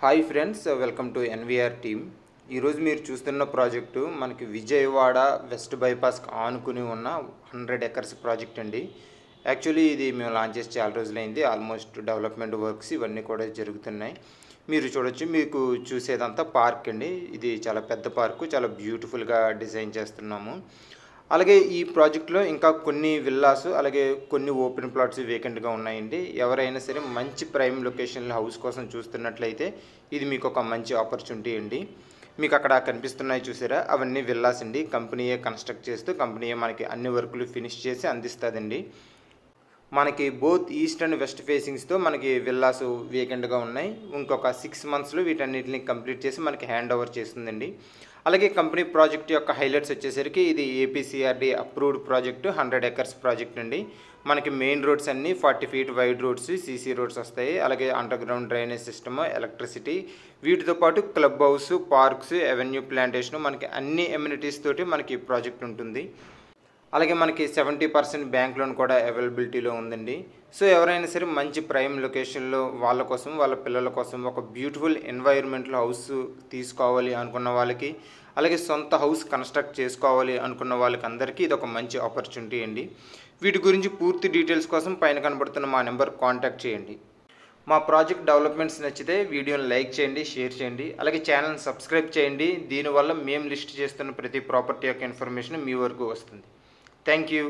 Hi friends, welcome to NVR team. ఈరోజు మీరు చూస్తున్న ప్రాజెక్టు మనకి విజయవాడ వెస్ట్ బైపాస్కి ఆనుకుని ఉన్న 100 ఎకర్స్ ప్రాజెక్ట్ అండి. యాక్చువల్లీ ఇది మేము లాంచ్ చేసి చాలా రోజులైంది. ఆల్మోస్ట్ డెవలప్మెంట్ వర్క్స్ ఇవన్నీ కూడా జరుగుతున్నాయి. మీరు చూడొచ్చు, మీకు చూసేదంతా పార్క్ అండి. ఇది చాలా పెద్ద పార్కు, చాలా బ్యూటిఫుల్గా డిజైన్ చేస్తున్నాము. అలాగే ఈ ప్రాజెక్ట్లో ఇంకా కొన్ని విల్లాస్, అలాగే కొన్ని ఓపెన్ ప్లాట్స్ వేకెంట్గా ఉన్నాయండి. ఎవరైనా సరే మంచి ప్రైమ్ లొకేషన్లో హౌస్ కోసం చూస్తున్నట్లయితే ఇది మీకు ఒక మంచి ఆపర్చునిటీ అండి. మీకు అక్కడ కనిపిస్తున్నాయి చూసారా, అవన్నీ విల్లాస్ అండి. కంపెనీయే కన్స్ట్రక్ట్ చేస్తూ కంపెనీయే మనకి అన్ని వర్కులు ఫినిష్ చేసి అందిస్తుందండి. మనకి బోత్ ఈస్ట్ అండ్ వెస్ట్ ఫేసింగ్స్తో మనకి విల్లాస్ వేకెంట్గా ఉన్నాయి. ఇంకొక 6 monthsలో వీటన్నిటిని కంప్లీట్ చేసి మనకి హ్యాండ్ ఓవర్ చేస్తుందండి. అలాగే కంపెనీ ప్రాజెక్ట్ యొక్క హైలైట్స్ వచ్చేసరికి ఇది ఏపీసీఆర్డీ అప్రూవ్డ్ ప్రాజెక్టు, 100 ఎకర్స్ ప్రాజెక్ట్ అండి. మనకి మెయిన్ రోడ్స్ అన్నీ 40 feet wide roads, CC roads వస్తాయి. అలాగే under ground drainage system, electricity, వీటితో పాటు club house, parks, avenue plantation, మనకి అన్ని ఎమ్యూనిటీస్ తోటి మనకి ప్రాజెక్ట్ ఉంటుంది. అలాగే మనకి 70% బ్యాంక్ లోన్ కూడా అవైలబిలిటీలో ఉందండి. సో ఎవరైనా సరే మంచి ప్రైమ్ లొకేషన్లో వాళ్ళ కోసం, వాళ్ళ పిల్లల కోసం ఒక బ్యూటిఫుల్ ఎన్వైర్న్మెంట్లో హౌస్ తీసుకోవాలి అనుకున్న వాళ్ళకి, అలాగే సొంత హౌస్ కన్స్ట్రక్ట్ చేసుకోవాలి అనుకున్న వాళ్ళకి అందరికీ ఇది ఒక మంచి ఆపర్చునిటీ అండి. వీటి గురించి పూర్తి డీటెయిల్స్ కోసం పైన కనబడుతున్న మా నెంబర్ కాంటాక్ట్ చేయండి. మా ప్రాజెక్ట్ డెవలప్మెంట్స్ నచ్చితే వీడియోని లైక్ చేయండి, షేర్ చేయండి, అలాగే ఛానల్ని సబ్స్క్రైబ్ చేయండి. దీనివల్ల మేము లిస్ట్ చేస్తున్న ప్రతి ప్రాపర్టీ యొక్క ఇన్ఫర్మేషన్ మీ వరకు వస్తుంది. Thank you.